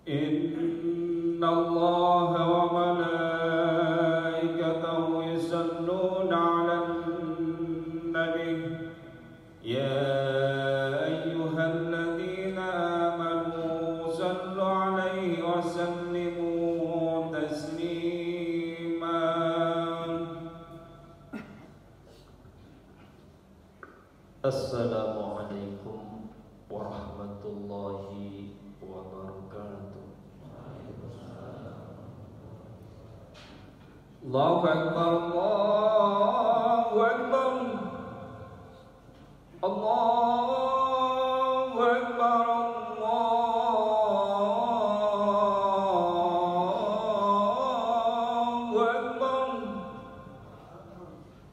إن الله وملائكته يصلون على النبي يا أيها الذين آمنوا صلوا عليه وسلموا تسليما. Assalamualaikum warahmatullahi wabarakatuh. Allahu Akbar, Allahu Akbar, Allahu Akbar, Allahu Akbar.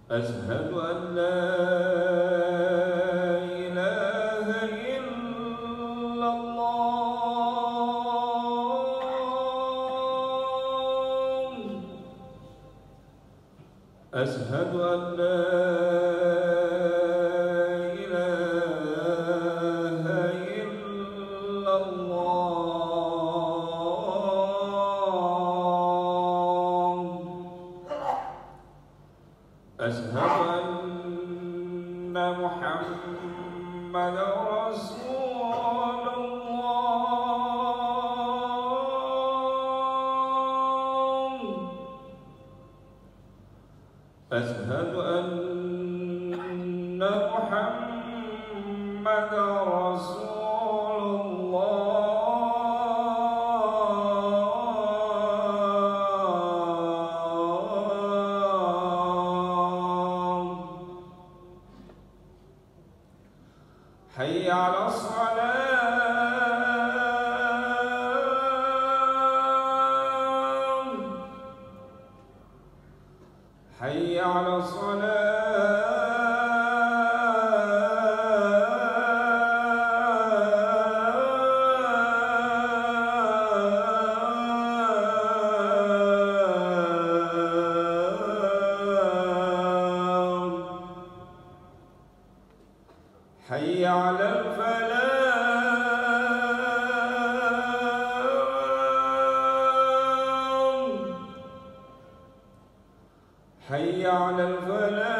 Ashhadu an la أشهد أن لا إله إلا الله. أشهد أن محمدا رسول الله. أشهد أن محمدا رسول الله. حي على الصلاة، حي على الصلاة. حي على الفلاح، حي على الفلاح.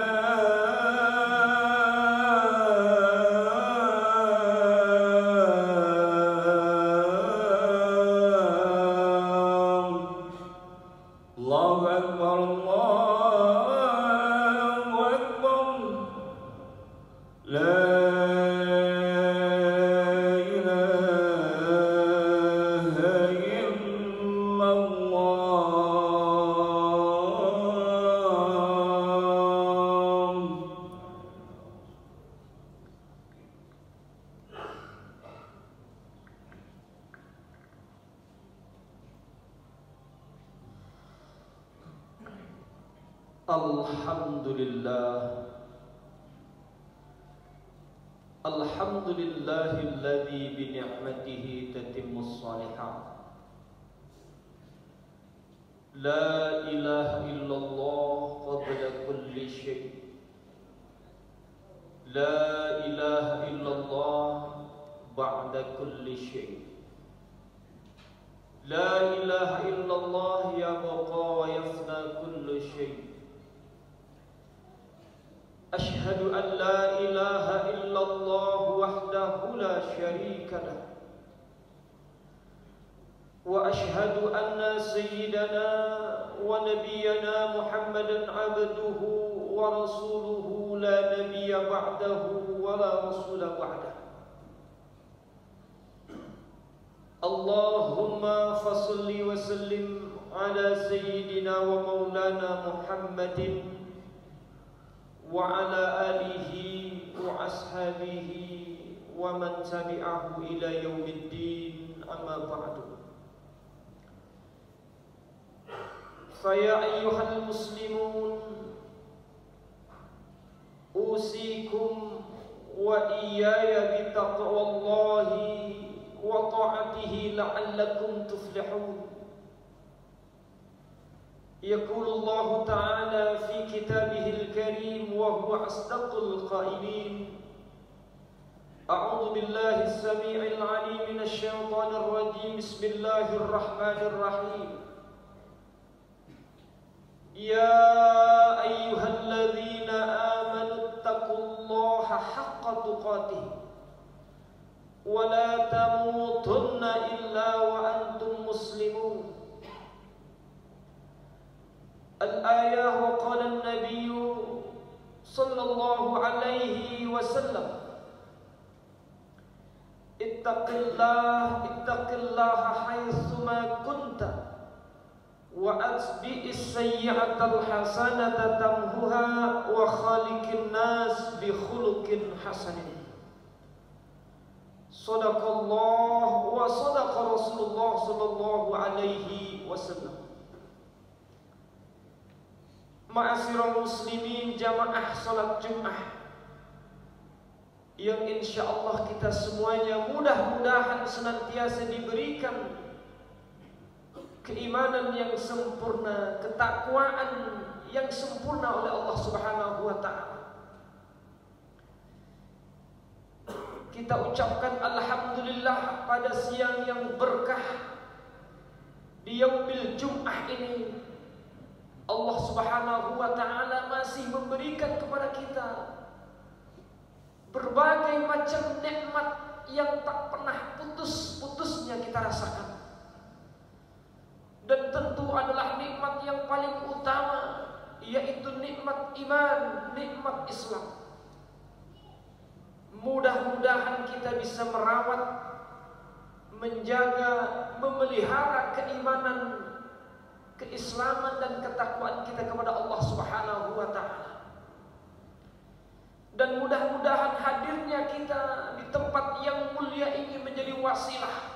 الله أكبر، الله أكبر. لا إله إلا الله. Alhamdulillah, alhamdulillahilladzi bi ni'matihi tatimmus shalihat. La ilaha illallah qabla kulli syai'. La ilaha illallah ba'da kulli syai'. La ilaha illallah yabqa wa yafna kullu syai'. أشهد أن لا إله إلا الله وحده لا شريك له، وأشهد أن سيدنا ونبينا محمدا عبده ورسوله لا نبي بعده ولا رسول بعده. اللهم فصل وسلم على سيدنا ومولانا محمد وعلى آله وأصحابه ومن تبعه إلى يوم الدين. أما بعد، فيا أيها المسلمون، أوصيكم وإياي بتقوى الله وطاعته لعلكم تفلحون. يقول الله تعالى في كتابه الكريم وهو أصدق القائلين: أعوذ بالله السميع العليم من الشيطان الرجيم بسم الله الرحمن الرحيم يا أيها الذين آمنوا اتقوا الله حق تقاته ولا تموتن إلا وأنتم مسلمون. الآية وقال النبي صلى الله عليه وسلم اتق الله حيثما كنت وأتبع السيئة الحسنة تمحها وخالق الناس بخلق حسن. صدق الله وصدق رسول الله صلى الله عليه وسلم. Ma'asyiral muslimin jamaah salat Jumat yang insya Allah kita semuanya mudah-mudahan senantiasa diberikan keimanan yang sempurna, ketakwaan yang sempurna oleh Allah Subhanahu wa ta'ala. Kita ucapkan alhamdulillah pada siang yang berkah di yaumil Jum'ah ini. Allah Subhanahu wa ta'ala masih memberikan kepada kita berbagai macam nikmat yang tak pernah putus-putusnya kita rasakan. Dan tentu adalah nikmat yang paling utama, yaitu nikmat iman, nikmat Islam. Mudah-mudahan kita bisa merawat, menjaga, memelihara keimanan, keislaman dan ketakwaan kita kepada Allah Subhanahu wa ta'ala. Dan mudah-mudahan hadirnya kita di tempat yang mulia ini menjadi wasilah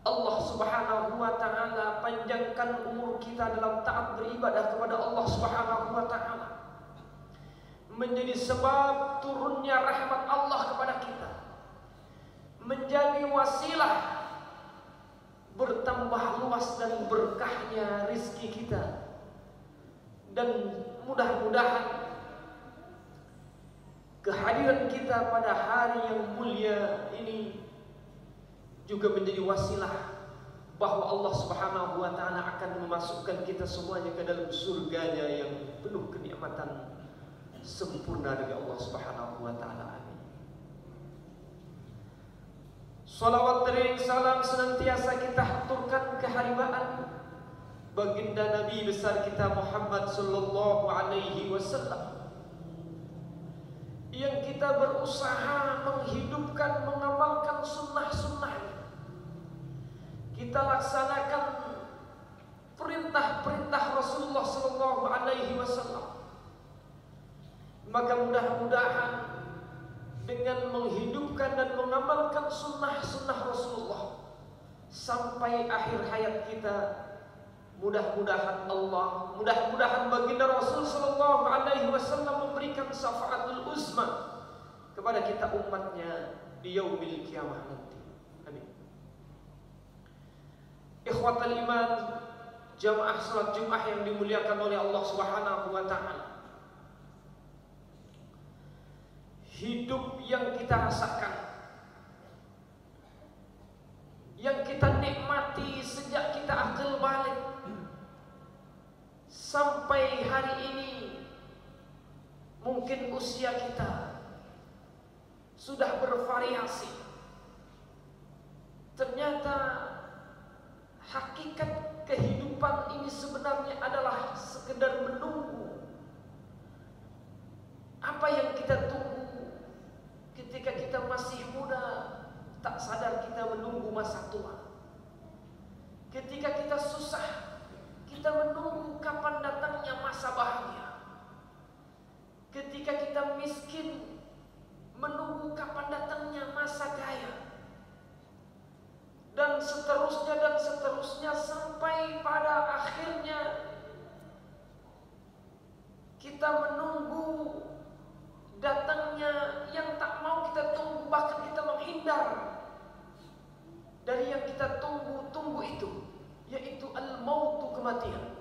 Allah Subhanahu wa ta'ala panjangkan umur kita dalam taat beribadah kepada Allah Subhanahu wa ta'ala, menjadi sebab turunnya rahmat Allah kepada kita, menjadi wasilah bertambah luas dan berkahnya rizki kita. Dan mudah-mudahan kehadiran kita pada hari yang mulia ini juga menjadi wasilah bahwa Allah Subhanahu wa ta'ala akan memasukkan kita semuanya ke dalam surganya yang penuh kenikmatan sempurna dari Allah Subhanahu wa ta'ala. Amin. Salawat dan salam senantiasa kita haturkan keharibaan baginda Nabi besar kita Muhammad sallallahu alaihi wasallam, yang kita berusaha menghidupkan, mengamalkan sunnah-sunnahnya. Kita laksanakan perintah-perintah Rasulullah sallallahu alaihi wasallam. Maka mudah-mudahan dengan menghidupkan dan mengamalkan sunnah-sunnah Rasulullah sampai akhir hayat kita, mudah-mudahan baginda Rasul sallallahu alaihi wasallam memberikan syafaatul uzma kepada kita umatnya di yaumil kiamah nanti. Amin. Ikhwatal iman, jamaah salat Jumat yang dimuliakan oleh Allah Subhanahu wa ta'ala. Hidup yang kita rasakan, yang kita nikmati sejak kita akal balik sampai hari ini, mungkin usia kita sudah bervariasi. Ternyata hakikat kehidupan ini sebenarnya adalah sekedar menunggu. Apa yang kita tunggu ketika kita masih muda, tak sadar kita menunggu masa tua. Ketika kita susah, kita menunggu kapan datangnya masa bahagia. Ketika kita miskin, menunggu kapan datangnya masa kaya. Dan seterusnya sampai pada akhirnya kita menunggu datangnya yang tak mau kita tunggu, bahkan kita menghindar dari yang kita tunggu itu, yaitu al-mautu, kematian.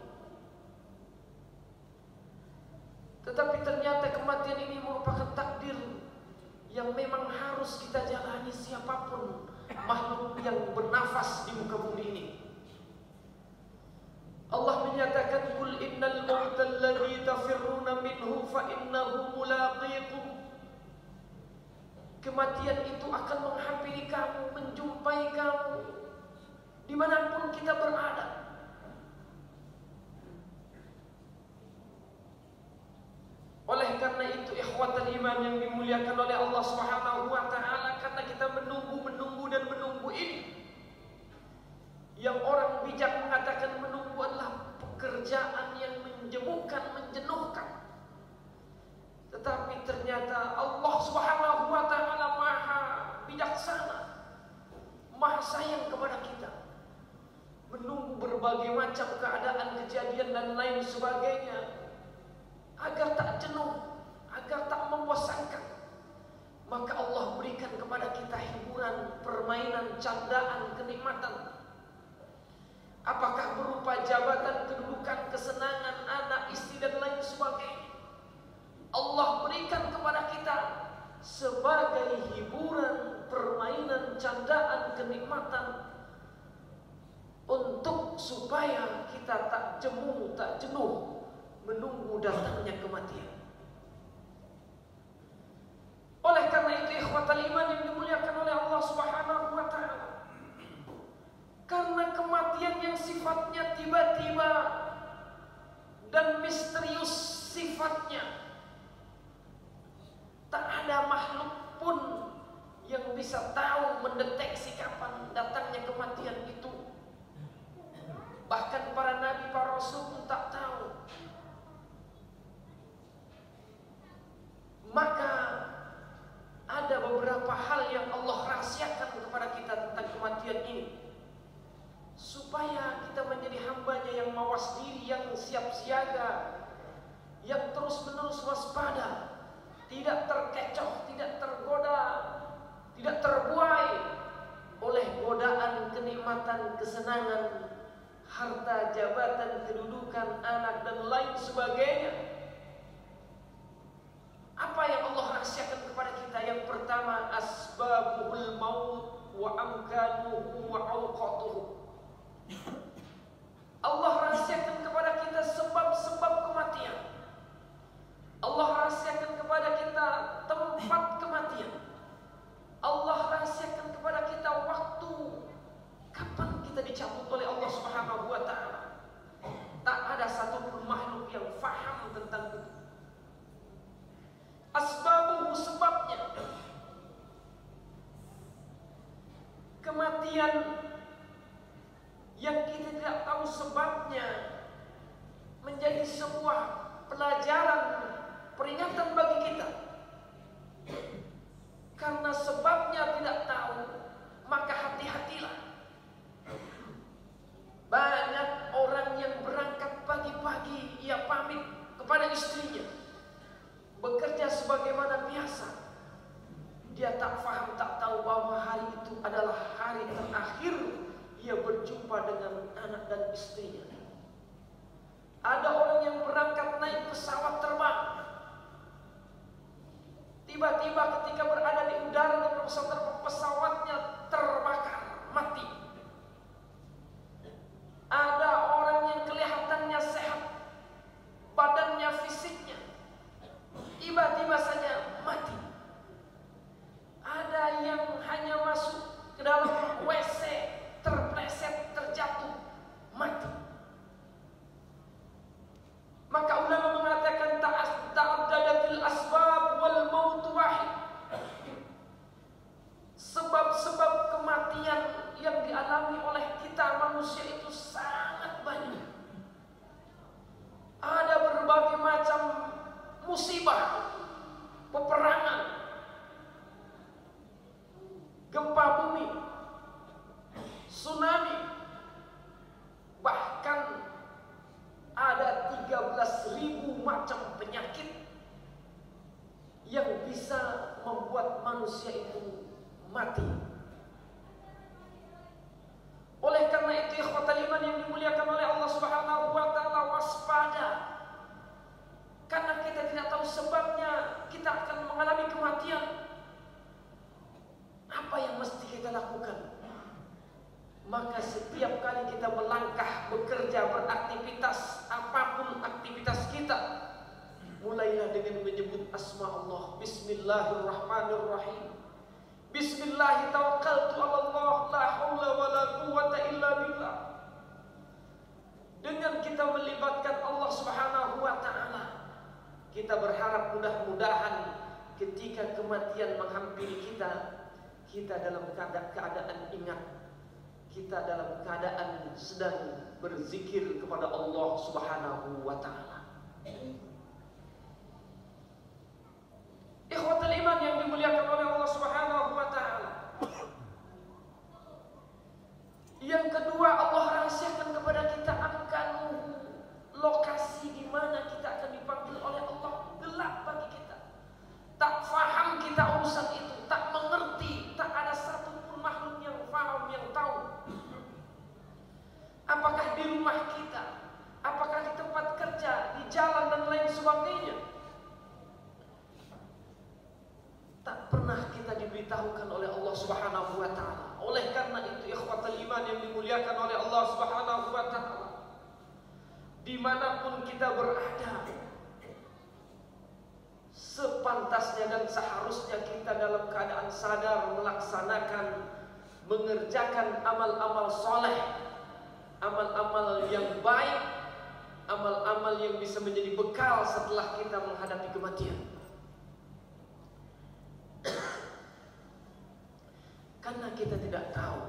Tetapi ternyata kematian ini merupakan takdir yang memang harus kita jalani siapapun makhluk yang bernafas di muka bumi ini. Allah menyatakan, "Qul innal mauta alladzi tafirruna minhu fa innahu mulaqikum." Kematian itu akan menghampiri kamu, menjumpai kamu dimanapun kita berada. Oleh karena itu, ikhwatal iman yang dimuliakan oleh Allah Subhanahu wa taala, karena kita menunggu dan menunggu ini, yang orang bijak mengatakan menunggu adalah pekerjaan yang menjemukan, menjenuhkan. Tetapi ternyata Allah Subhanahu wa taala Maha bijaksana, Maha sayang kepada kita. Menunggu berbagai macam keadaan, kejadian dan lain sebagainya agar tak jenuh, agar tak membosankan. Maka Allah berikan kepada kita hiburan, permainan, candaan, kenikmatan. Apakah berupa jabatan, kedudukan, kesenangan, anak, istri dan lain sebagainya. Allah berikan kepada kita sebagai hiburan, permainan, candaan, kenikmatan, untuk supaya kita tak jemu, tak jenuh menunggu datangnya kematian. Oleh karena itu, ikhwatal iman yang dimuliakan oleh Allah Subhanahu wa taala, karena kematian yang sifatnya tiba-tiba dan misterius sifatnya, tak ada makhluk pun yang bisa tahu, mendeteksi kapan datangnya kematian itu. Bahkan para nabi, para rasul pun tak tahu. Maka ada beberapa hal yang Allah rahasiakan kepada kita tentang kematian ini, supaya kita menjadi hambanya yang mawas diri, yang siap siaga, yang terus menerus waspada, tidak terkecoh, tidak tergoda, tidak terbuai oleh godaan kenikmatan, kesenangan, harta, jabatan, kedudukan, anak dan lain sebagainya. Apa yang Allah rahasiakan kepada kita? Yang pertama, asbabul maut wa amkanuhu wa awqatuhu. Allah rahasiakan kepada kita sebab-sebab kematian. Allah rahasiakan kepada kita tempat kematian. Allah rahasiakan kepada kita waktu kapan kita dicabut oleh Allah Subhanahu wa taala. Tak ada satupun makhluk yang faham tentang itu. Asbabuhu, sebabnya. Kematian yang kita tidak tahu sebabnya menjadi sebuah pelajaran, peringatan bagi kita. Karena sebabnya tidak tahu, maka hati-hatilah. Banyak orang yang berangkat pagi-pagi, ia pamit kepada istrinya, bekerja sebagaimana biasa. Dia tak faham, tak tahu bahwa hari itu adalah hari terakhir ia berjumpa dengan anak dan istrinya. Ada orang yang berangkat naik pesawat terbang, tiba-tiba ketika berada di udara dan pesawatnya terbakar, mati. Ada orang yang kelihatannya sehat, badannya, fisiknya, tiba-tiba saja mati. Ada yang hanya masuk ke dalam WC, terpleset, terjatuh, mati. Maka ulama mengatakan ta'addadatil asbab wal maut wahid. Sebab-sebab kematian yang dialami oleh kita manusia itu sangat banyak. Ada berbagai macam musibah, peperangan, gempa bumi, tsunami, bahkan ada 13.000 macam penyakit yang bisa membuat manusia itu mati. Oleh karena itu, ikhwatal iman yang dimuliakan oleh Allah Subhanahu wa taala, waspada. Karena kita tidak tahu sebabnya kita akan mengalami kematian. setiap kali kita melangkah, bekerja, beraktivitas, apapun aktivitas kita, mulailah dengan menyebut asma Allah. Bismillahirrahmanirrahim. Bismillah tawakkaltu 'ala Allah, la haula wala quwwata illa billah. Dengan kita melibatkan Allah Subhanahu wa taala, kita berharap mudah-mudahan ketika kematian menghampiri kita, kita dalam keadaan ingat, kita dalam keadaan sedang berzikir kepada Allah Subhanahu wa taala. Ikhwatul iman yang dimuliakan oleh Allah Subhanahu wa taala. Yang kedua, Allah rahasiakan kepada kita akan lokasi di mana kita akan dipanggil oleh Allah. Gelap bagi kita. Tak faham kita urusan itu, tak mengerti, tak ada satupun makhluk yang faham, yang tahu. Apakah di rumah kita, apakah di tempat kerja, di jalan dan lain sebagainya. Tak pernah kita diberitahukan oleh Allah Subhanahu wa taala. Oleh karena itu, ikhwatul iman yang dimuliakan oleh Allah Subhanahu wa taala, dimanapun kita berada, sepantasnya dan seharusnya kita dalam keadaan sadar melaksanakan, mengerjakan amal-amal soleh, amal-amal yang baik, amal-amal yang bisa menjadi bekal setelah kita menghadapi kematian. Karena kita tidak tahu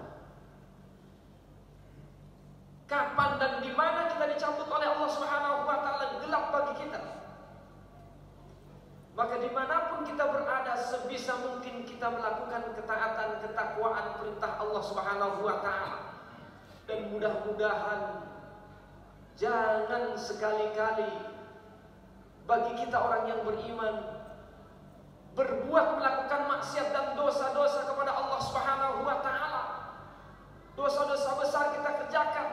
kapan dan di mana kita dicabut oleh Allah Subhanahu wa taala, gelap bagi kita. Maka dimanapun kita berada, sebisa mungkin kita melakukan ketaatan, ketakwaan perintah Allah Subhanahu wa taala. Dan mudah-mudahan jangan sekali-kali bagi kita orang yang beriman berbuat, melakukan maksiat dan dosa-dosa kepada Allah Subhanahu wa taala. Dosa-dosa besar kita kerjakan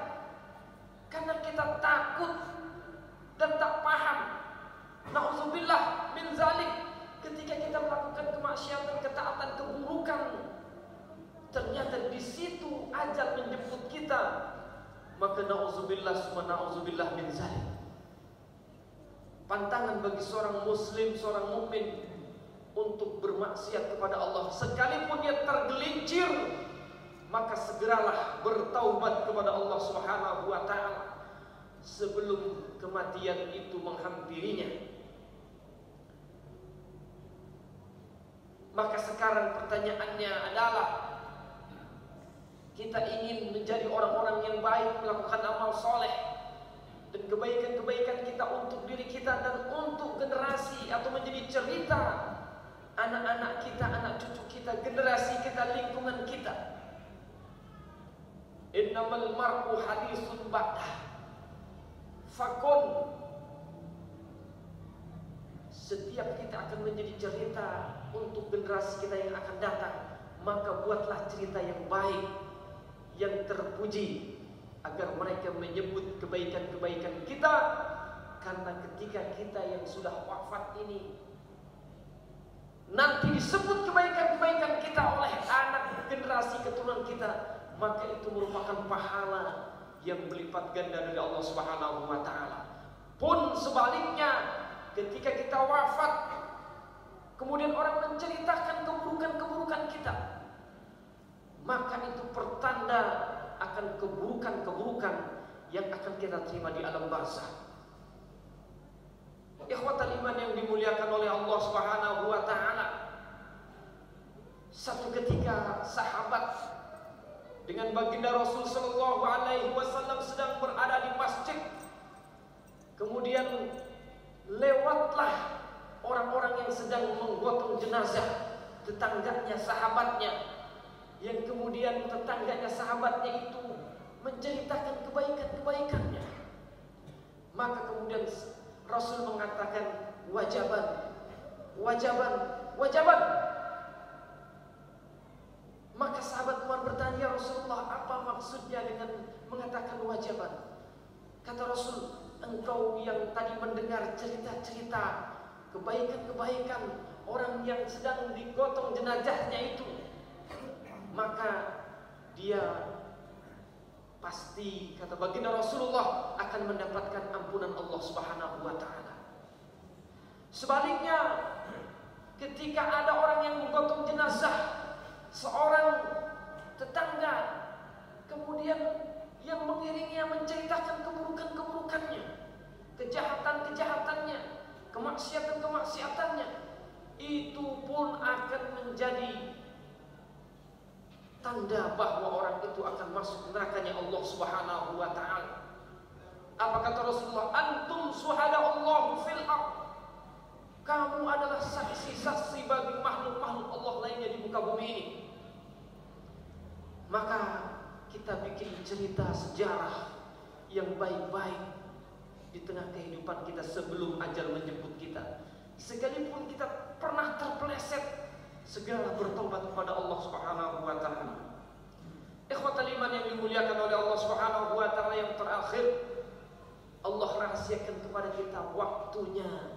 karena kita takut dan tak paham. Nauzubillah min zalik. Ketika kita melakukan kemaksiatan, ketaatan, keburukan, ternyata di situ ajal menjemput kita. Maka nauzubillah summa nauzubillah min zalik. Pantangan bagi seorang muslim, seorang mukmin untuk bermaksiat kepada Allah, sekalipun dia tergelincir, maka segeralah bertaubat kepada Allah Subhanahu wa taala sebelum kematian itu menghampirinya. Maka sekarang pertanyaannya adalah, kita ingin menjadi orang-orang yang baik, melakukan amal soleh dan kebaikan-kebaikan kita untuk diri kita dan untuk generasi, atau menjadi cerita anak-anak kita, anak cucu kita, generasi kita, lingkungan kita. Innamal mar'u hadisun ba'dah fakun. Setiap kita akan menjadi cerita untuk generasi kita yang akan datang. Maka buatlah cerita yang baik, yang terpuji, agar mereka menyebut kebaikan-kebaikan kita. Karena ketika kita yang sudah wafat ini nanti disebut kebaikan-kebaikan kita oleh anak generasi keturunan kita, maka itu merupakan pahala yang berlipat ganda dari Allah Subhanahu wa taala. Pun sebaliknya, ketika kita wafat, kemudian orang menceritakan keburukan-keburukan kita, maka itu pertanda akan keburukan-keburukan yang akan kita terima di alam barzakh. Ikhwatal iman yang dimuliakan oleh Allah Subhanahu wa taala. Satu ketika sahabat dengan baginda Rasul sallallahu alaihi wasallam sedang berada di masjid. Kemudian lewatlah orang-orang yang sedang menggotong jenazah, tetangganya, sahabatnya, yang kemudian tetangganya, sahabatnya itu menceritakan kebaikan-kebaikannya. Maka kemudian Rasul mengatakan, wajaban, wajaban, wajaban. Maka sahabat Umar bertanya, ya Rasulullah, apa maksudnya dengan mengatakan wajaban? Kata Rasul, engkau yang tadi mendengar cerita-cerita kebaikan-kebaikan orang yang sedang digotong jenazahnya itu, maka dia pasti kata baginda Rasulullah akan mendapatkan ampunan Allah Subhanahu wa taala. Sebaliknya, ketika ada orang yang menggotong jenazah seorang tetangga, kemudian yang mengiringinya menceritakan keburukan-keburukannya, kejahatan-kejahatannya, kemaksiatan-kemaksiatannya, itu pun akan menjadi tanda bahwa orang itu akan masuk nerakanya Allah Subhanahu wa taala. Apa kata Rasulullah? Antum syuhada Allah fil ardh. Kamu adalah saksi-saksi bagi makhluk-makhluk Allah lainnya di muka bumi ini. Maka kita bikin cerita sejarah yang baik-baik di tengah kehidupan kita sebelum ajal menjemput kita. Sekalipun kita pernah terpeleset, segera bertobat kepada Allah Subhanahu wa taala. Ikhwatal iman yang dimuliakan oleh Allah Subhanahu wa taala, yang terakhir Allah rahasiakan kepada kita waktunya.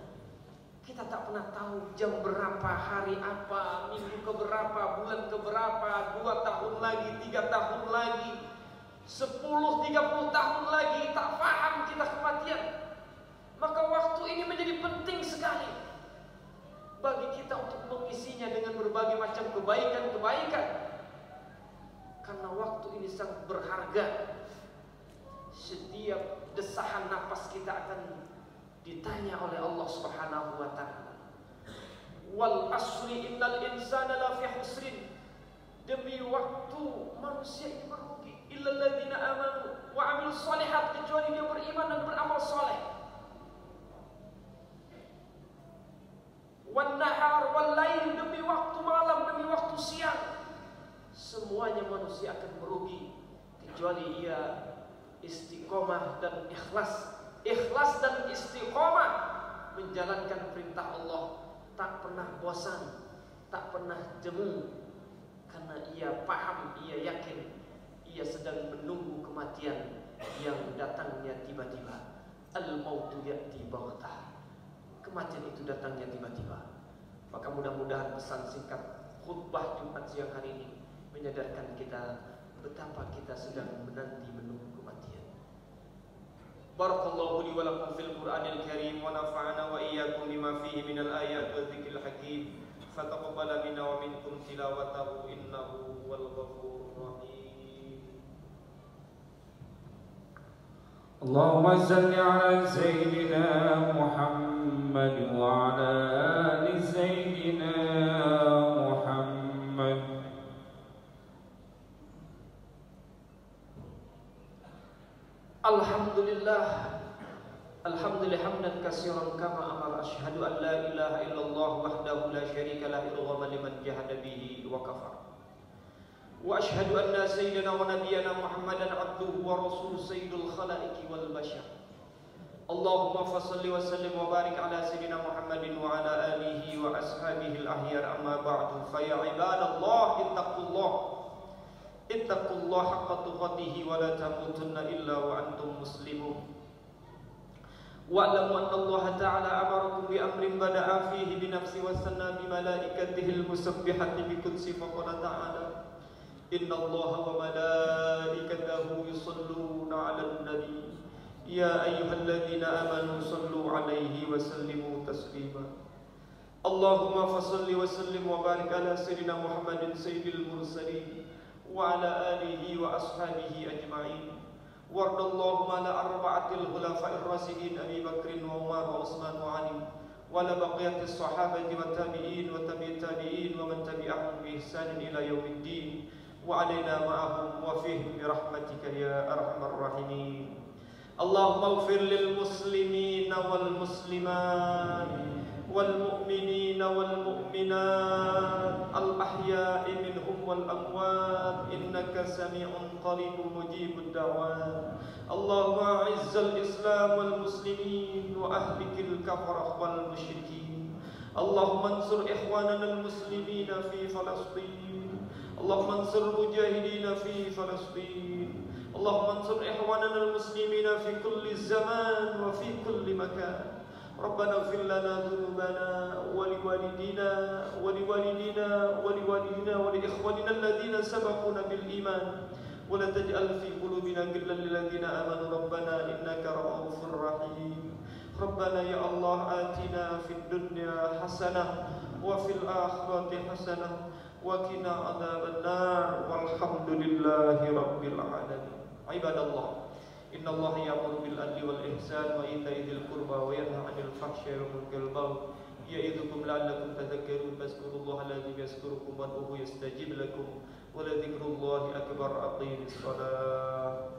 Kita tak pernah tahu jam berapa, hari apa, minggu keberapa, bulan keberapa, 2 tahun lagi, 3 tahun lagi, 10, 30 tahun lagi, tak paham kita kematian. Maka waktu ini menjadi penting sekali bagi kita untuk mengisinya dengan berbagai macam kebaikan-kebaikan. Karena waktu ini sangat berharga. Setiap desahan napas kita akan ditanya oleh Allah Subhanahu wa taala. Wal asri innal insana lafi khusrin. Demi waktu manusia ini merugi. Illal ladzina amanu wa 'amilus shalihat, kecuali dia beriman dan beramal saleh. Wan nahar wal lail, demi waktu malam, demi waktu siang. Semuanya manusia akan merugi kecuali ia istiqomah dan ikhlas. Ikhlas dan istiqomah menjalankan perintah Allah, tak pernah bosan, tak pernah jemu, karena ia paham, ia yakin ia sedang menunggu kematian yang datangnya tiba-tiba. Al-mautu ya'ti baghtah. Kematian itu datangnya tiba-tiba. Maka mudah-mudahan pesan singkat khutbah Jumat siang hari ini menyadarkan kita betapa kita sedang menanti menunggu kematian. Barakallahu li wa lakum fil Qur'anil Karim wa nafa'ana wa iyyakum bima fihi minal ayat wa dzikril hakim. Fataqabbal minna wa minkum tilawatahu innahu wal ghafurur rahim. Allahumma salli ala sayyidina Muhammad wa ala ali sayyidina Muhammad. Alhamdulillah, alhamdulillah hamdan katsiran kama amara. Asyhadu an la ilaha illallah wahdahu la syarika lahu irghama liman jahada bihi wa kafar. Wa asyhadu anna sayyidina wa nabiyyana Muhammadan abduhu wa rasuluhu sayyidul khalaiqi wal bashar. Allahumma fassalli wa sallim wa barik ala sayyidina Muhammadin wa ala alihi wa ashabihi al-ahyar, amma ba'du. Fa ya ibadallah ittaqullah haqqa tuqatih wa la tamutunna illa wa antum muslimun. Wa'lamu anna Allah ta'ala amarakum bi amrin bada'a fihi bi nafsi wa sanna bi malaikatihi al-musabbihati bi qudsi faqala ta'ala inna Allah wa malaikatahu yusalluna 'alan nabi ya ayyuhalladzina amanu sallu 'alaihi wa sallimu taslima. Allahumma fassalli wa sallim wa barik ala sayyidina Muhammadin sayyidil mursalin wa ala alihi wa ashabihi ajma'in. Wardallahu ala arba'atil khulafa'ir rasyidin Abi Bakrin wa Umar wa Utsman wa Ali wa ala baqiyatis sahabati wa tabi'in wa tabi'it tabi'in wa man tabi'ahum bi ihsanin ila yaumiddin wa alaina ma'ahum wa fihim bi rahmatika ya arhamar rahimin. Allahumma ighfir lil muslimina wal muslimat والمؤمنين والمؤمنات الأحياء منهم والأموات إنك سميع قريب مجيب الدعوات. اللهم أعز الإسلام والمسلمين وأهلك الكفرة والمشركين. اللهم انصر إخواننا المسلمين في فلسطين. اللهم انصر المجاهدين في فلسطين. اللهم انصر إخواننا المسلمين في كل زمان وفي كل مكان. ربنا اغفر لنا ذنوبنا ولوالدينا ولوالدينا ولوالدينا ولإخواننا الذين سبقونا بالإيمان ولا تجعل في قلوبنا غلا للذين آمنوا ربنا إنك رؤوف رحيم. ربنا يا الله آتنا في الدنيا حسنة وفي الآخرة حسنة وقنا عذاب النار والحمد لله رب العالمين. عباد الله، إن الله يأمر بالعدل والإحسان وإيتاء ذي القربى وينهى عن الفحشاء والمنكر والبغي يعظكم لعلكم تذكرون. فاذكروا الله الذي يذكركم وادعوه يستجيب لكم ولذكر الله أكبر. أقيموا الصلاة.